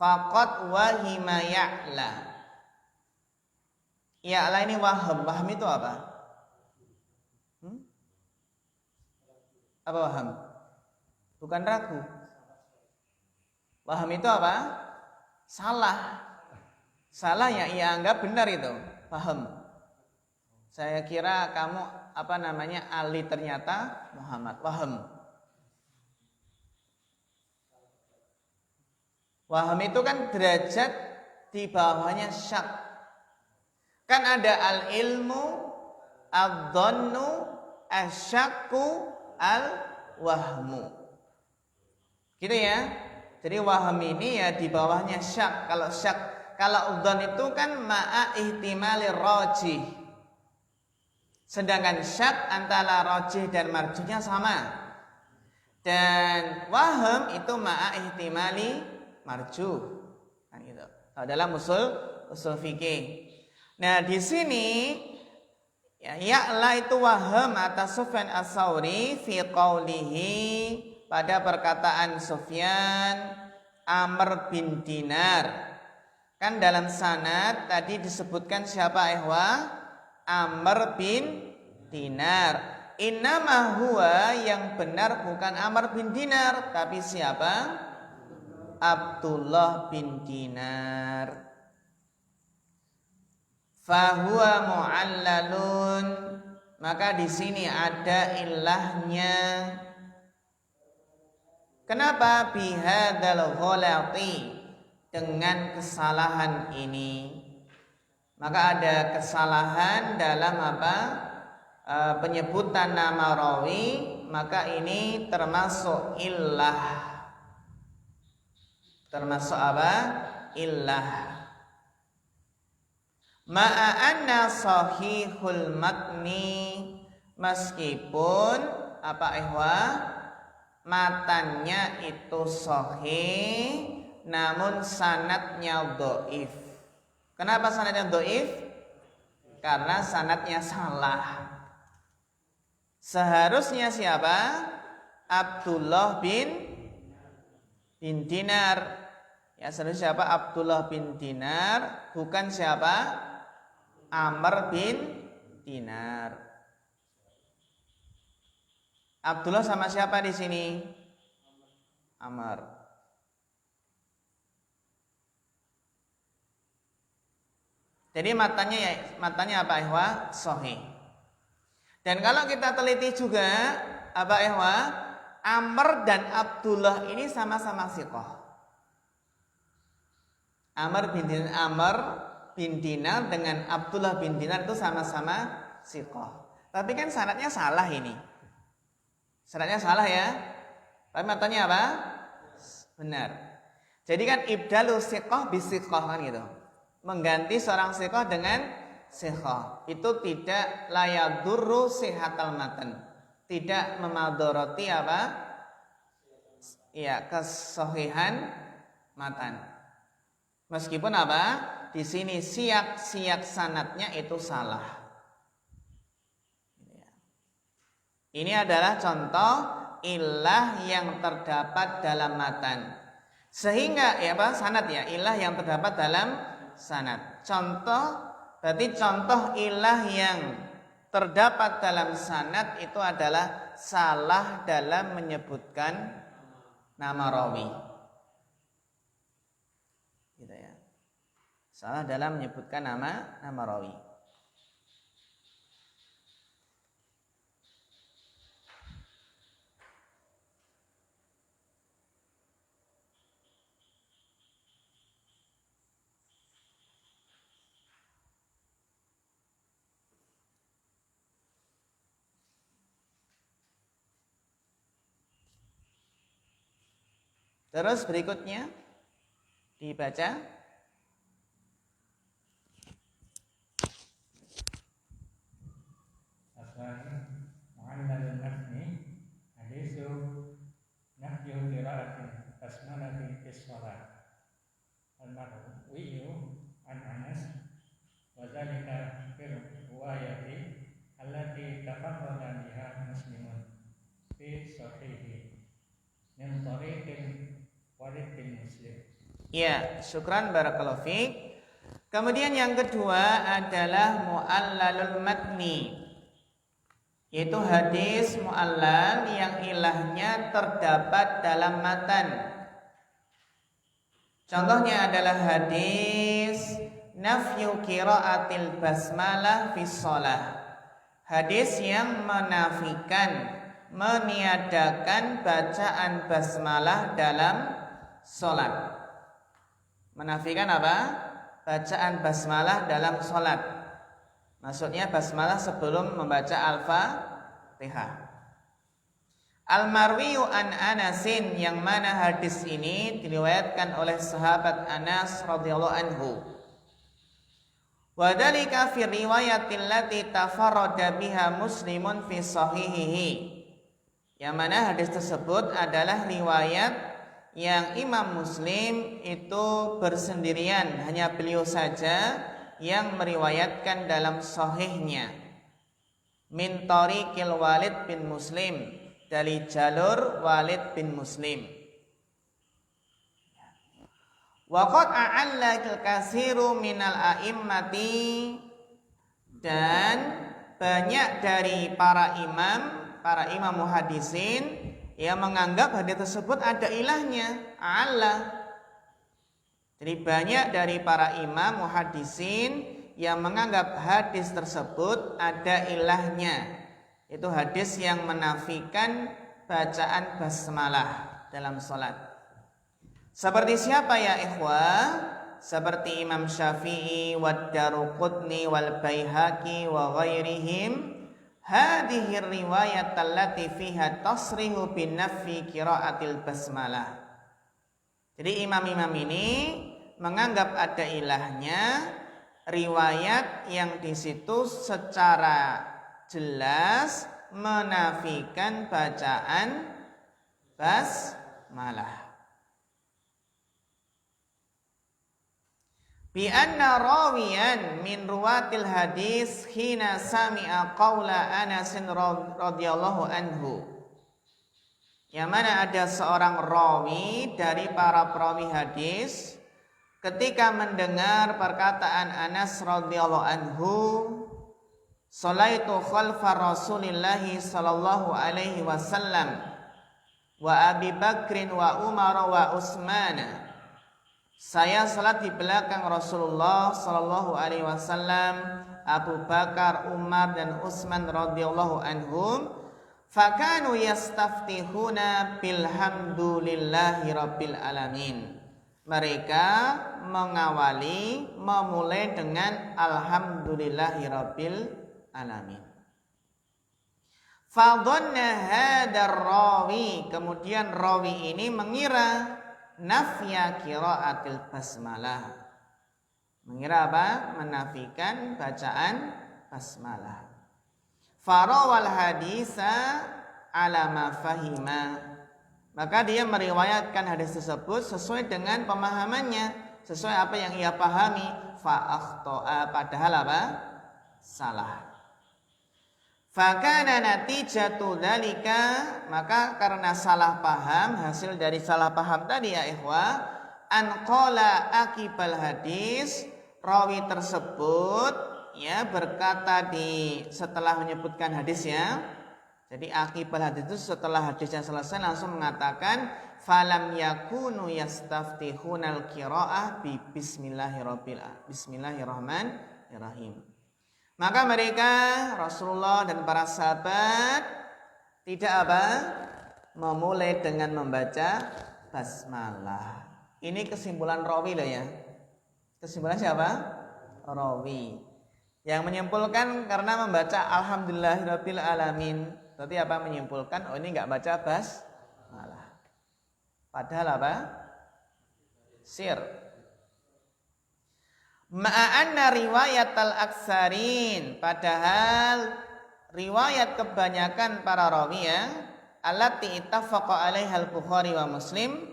Faqad wahima Ya'la. Ya'la ini wahm. Wahm itu apa? Apa wahm? Bukan ragu. Wahm itu apa? Salah. Salah yang ia anggap benar itu. Paham? Saya kira kamu Ali ternyata Muhammad. Wahm. Waham itu kan derajat di bawahnya syak. Kan ada al-ilmu, ad-dhannu, asy-syakku, al-wahmu. Gitu ya. Jadi waham ini ya di bawahnya syak. Kalau dzan itu kan ma'a ihtimalir rajih. Sedangkan syak antara rajih dan marjuhnya sama. Dan waham itu ma'a ihtimali marjuh. Nah, gitu. Dalam usul fikih. Nah, di sini Ya'la itu waham atas Sufyan Ats-Tsauri fi qawlihi pada perkataan Sufyan Amr bin Dinar. Kan dalam sanad tadi disebutkan siapa ikhwah? Amr bin Dinar. Innama huwa yang benar bukan Amr bin Dinar tapi siapa? Abdullah bin Dinar. Fahuwa mu'allalun, maka di sini ada ilahnya. Kenapa bihadzal ghalati, dengan kesalahan ini? Maka ada kesalahan dalam apa? Penyebutan nama rawi, maka ini termasuk illah. Termasuk apa? Illah. Ma'a anna sahihul matni, meskipun apa matannya itu sahih namun sanadnya dhaif. Kenapa sanadnya dhaif? Karena sanadnya salah. Seharusnya siapa? Abdullah bin Dinar. Ya, seharusnya siapa? Abdullah bin Dinar, bukan siapa? Amr bin Dinar. Abdullah sama siapa di sini? Amr. Jadi matanya apa ihwa? Sahih. Dan kalau kita teliti juga apa ihwa? Amr dan Abdullah ini sama-sama siqah. Amr bin Dinar dengan Abdullah bin Dinar itu sama-sama siqah. Tapi kan sanadnya salah ini. Sanadnya salah ya. Tapi matanya apa? Benar. Jadi kan ibdalu siqah bisiqah kan gitu. Mengganti seorang siqah dengan siqah. Itu tidak layadurru sihatal matan. Tidak memadoroti apa? Ya, kesahihan matan. Meskipun apa? Di sini siyak sanadnya itu salah. Ini adalah contoh illah yang terdapat dalam matan. Sehingga ya apa? Sanad ya, illah yang terdapat dalam sanad. Berarti contoh illah yang terdapat dalam sanad itu adalah salah dalam menyebutkan nama rawi. Gitu ya. Salah dalam menyebutkan nama rawi. Terus berikutnya dibaca. Mu'allalun nafni hadisu nafyu qira'atin basmalati fi shalah. Al-marwiyu an Anas wa dzalika fi riwayati allati tafarrada biha Muslimun fi sahihi min tariqin Walid bin Muslim. Ya, syukran barakallahu fiik. Kemudian yang kedua adalah mu'allalul matni, yaitu hadis mu'allal yang ilahnya terdapat dalam matan. Contohnya adalah hadis nafyu qiraatil basmalah fi shalah. Hadis yang menafikan, meniadakan bacaan basmalah dalam salat. Menafikan apa? Bacaan basmalah dalam salat. Maksudnya basmalah sebelum membaca Al-Fatihah. Al-Marwiyu an Anasin, yang mana hadis ini diriwayatkan oleh sahabat Anas radhiyallahu anhu. Wa dzalika fi riwayatil lati tafarrada biha Muslimun fi sahihihi. Yang mana hadis tersebut adalah riwayat yang Imam Muslim itu bersendirian, hanya beliau saja yang meriwayatkan dalam sahihnya. Min tariqil Walid bin Muslim, dari jalur Walid bin Muslim. Wa qad a'alla al-katsiru minal a'immati, dan banyak dari para imam muhaddisin yang menganggap hadis tersebut ada ilahnya. Allah Jadi banyak dari para imam muhaddisin yang menganggap hadis tersebut ada ilahnya. Itu hadis yang menafikan bacaan basmalah dalam sholat. Seperti siapa ya ikhwah? Seperti Imam Syafi'i wad Daruqutni wal Baihaqi wa ghairihim. Hadhihi riwayat allati fiha tasrihu bin nafi qiraatil basmalah. Jadi imam-imam ini menganggap ada ilahnya riwayat yang di situ secara jelas menafikan bacaan basmalah. Bi anna rawiyan min ruwatil hadis hina sami'a qaula Anas radhiyallahu anhu. Yang mana ada seorang rawi dari para perawi hadis ketika mendengar perkataan Anas radhiyallahu anhu, "Shalaitu khalfa Rasulillah sallallahu alaihi wasallam wa Abi Bakrin wa Umar wa Utsman." Saya salat di belakang Rasulullah sallallahu alaihi wasallam, Abu Bakar, Umar dan Utsman radhiyallahu anhum. Fakanu yastaftihuna bilhamdulillahi rabbil alamin. Mereka memulai dengan alhamdulillahi rabbil alamin. Fadhanna hadar rawi, kemudian rawi ini mengira nafya qiraatil basmalah. Mengira apa? Menafikan bacaan basmalah. Farawal hadisa ala ma fahima. Maka dia meriwayatkan hadis tersebut sesuai dengan pemahamannya, sesuai apa yang ia pahami. Fa akhta'a, padahal apa? Salah. Fakana natijatu dzalika, maka karena salah paham, hasil dari salah paham tadi ya ikhwah, an qala akibal hadis, rawi tersebut ya berkata setelah menyebutkan hadisnya. Jadi akibal hadis itu setelah hadisnya selesai langsung mengatakan falam yakunu yastaftihunal qiraah bi bismillahirrahmanirrahim. Maka mereka Rasulullah dan para sahabat tidak apa? Memulai dengan membaca basmalah. Ini kesimpulan rawi loh ya. Kesimpulan siapa? Rawi. Yang menyimpulkan karena membaca alhamdulillahirabbil alamin. Berarti apa? Menyimpulkan ini enggak baca basmalah. Padahal apa? Sir. Ma'anna riwayat al-aksarin, padahal riwayat kebanyakan para rawi ya, allati ittafaqa 'alaiha al-Bukhari wa Muslim,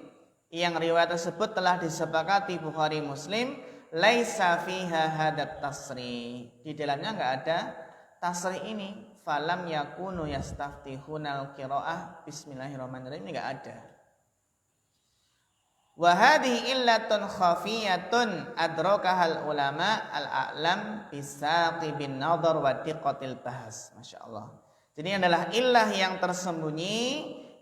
yang riwayat tersebut telah disepakati Bukhari Muslim, laisa fiha hadat tasri, di dalamnya enggak ada tasri ini. Falam yakunu yastaftihunal qiraah bismillahirrahmanirrahim, ini enggak ada. Wa hadhihi illatun khafiyatun adrakahal ulama al-a'lam bisaqi bin nadhar wa diqqatil bahas. Masyaallah. Jadi ini adalah illah yang tersembunyi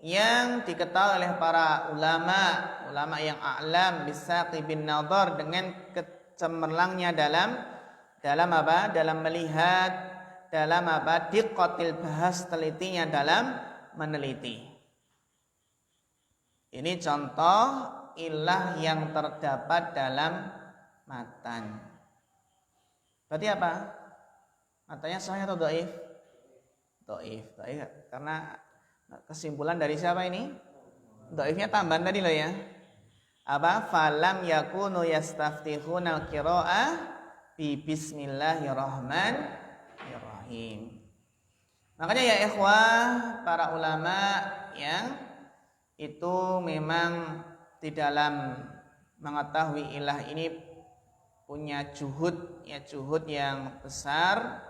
yang diketahui oleh para ulama yang a'lam bisaqi bin nadhar dengan kecemerlangnya dalam apa? Dalam melihat, dalam apa? Diqqatil bahas, telitinya dalam meneliti. Ini contoh ilah yang terdapat dalam matan. Berarti apa? Matanya sahih atau dhaif? Dhaif. Karena kesimpulan dari siapa ini? Dhaifnya tambahan tadi loh ya. Apa? Falam yakunu yastaftihuna al-qiraah bi bismillahirrahmanirrahim. Makanya ya ikhwah, para ulama yang itu memang di dalam mengetahui ilah ini punya juhud yang besar,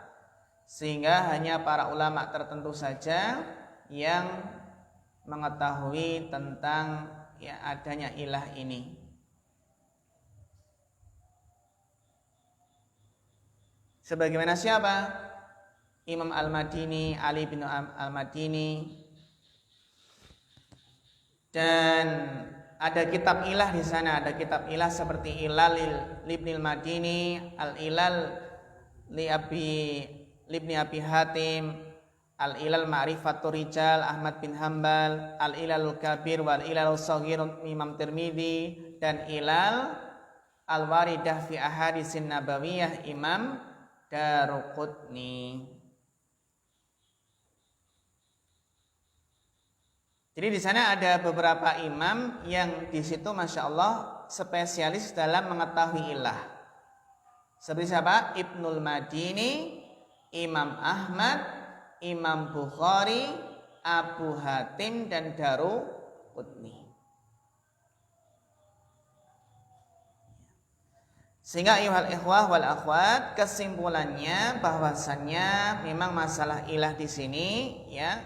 sehingga hanya para ulama tertentu saja yang mengetahui tentang ya adanya ilah ini. Sebagaimana siapa? Imam Al-Madini, Ali bin Al-Madini, dan ada kitab ilah di sana, ada kitab ilah seperti Ilal Ibnil Madini, Al-Ilal Libni Abi Hatim, Al-Ilal Ma'rifatur Rijal Ahmad bin Hambal, Al-Ilalul Kabir wal Ilalul Shaghir Imam Tirmidzi, dan Ilal Al-Waridah fi Ahadisin Nabawiyah Imam Daruqutni. Jadi di sana ada beberapa imam yang di situ masya Allah spesialis dalam mengetahui ilah. Seperti siapa? Ibnul Madini, Imam Ahmad, Imam Bukhari, Abu Hatim, dan Daruqutni. Sehingga ayuhal ikhwah wal akhwat, kesimpulannya bahwasannya memang masalah ilah di sini ya,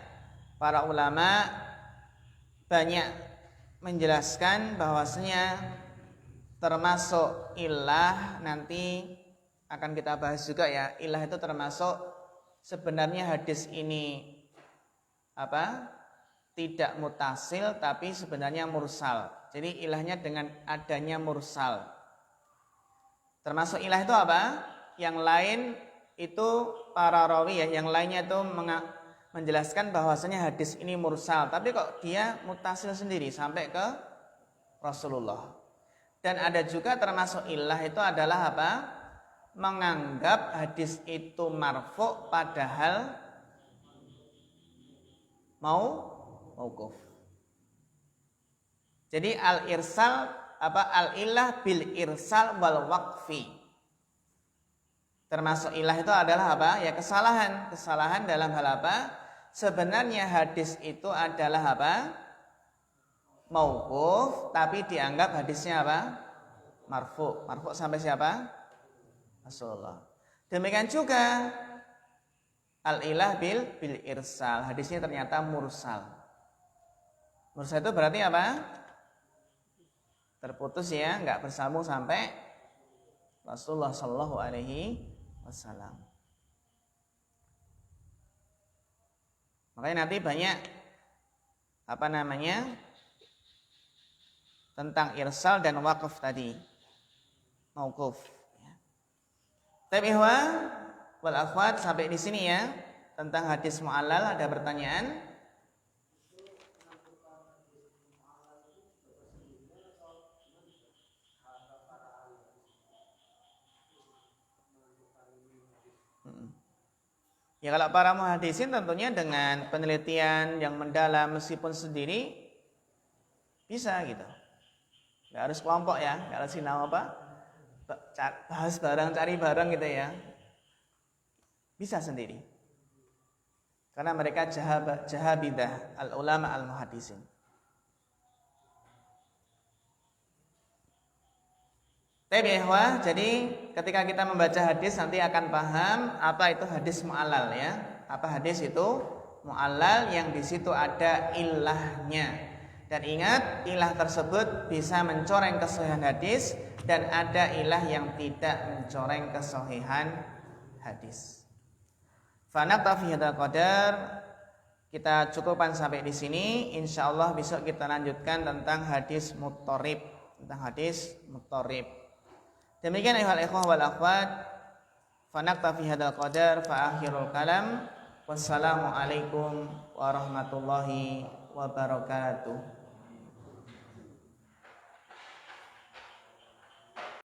para ulama banyak menjelaskan bahwasanya termasuk ilah, nanti akan kita bahas juga ya, ilah itu termasuk sebenarnya hadis ini tidak mutasil tapi sebenarnya mursal. Jadi ilahnya dengan adanya mursal. Termasuk ilah itu apa? Yang lain itu para rawi ya, yang lainnya itu menjelaskan bahwasanya hadis ini mursal, tapi kok dia mutasil sendiri sampai ke Rasulullah. Dan ada juga termasuk ilah itu adalah apa? Menganggap hadis itu marfu padahal mauquf. Jadi al-irsal al-ilah bil irsal wal waqfi. Termasuk ilah itu adalah apa? Ya kesalahan dalam hal apa? Sebenarnya hadis itu adalah apa? Mauquf, tapi dianggap hadisnya apa? Marfu. Marfu sampai siapa? Rasulullah. Demikian juga al-ilah bil irsal. Hadisnya ternyata mursal. Mursal itu berarti apa? Terputus ya, enggak bersambung sampai Rasulullah sallallahu alaihi wasallam. Makanya nanti banyak tentang irsal dan waqf tadi, mauquf. Tapi wal akhwat, sampai di sini ya tentang hadis mu'allal. Ada pertanyaan? Ya kalau para muhadisin tentunya dengan penelitian yang mendalam meskipun sendiri bisa gitu. Nggak harus kelompok ya, nggak harus sinau bahas bareng, cari bareng gitu ya. Bisa sendiri. Karena mereka jahabidah al-ulama al-muhadisin. Jadi ketika kita membaca hadis nanti akan paham apa itu hadis mu'allal ya. Apa hadis itu mu'allal, yang di situ ada ilahnya. Dan ingat, ilah tersebut bisa mencoreng kesahihan hadis dan ada ilah yang tidak mencoreng kesahihan hadis. Fanaktafi hadzal qadar. Kita cukupkan sampai di sini. Insyaallah besok kita lanjutkan tentang hadis muttarib, Demikian ayuhal ikhwah wal akhwat, fanaktafi hadzal qadar fa akhirul kalam. Wassalamu alaikum warahmatullahi wabarakatuh.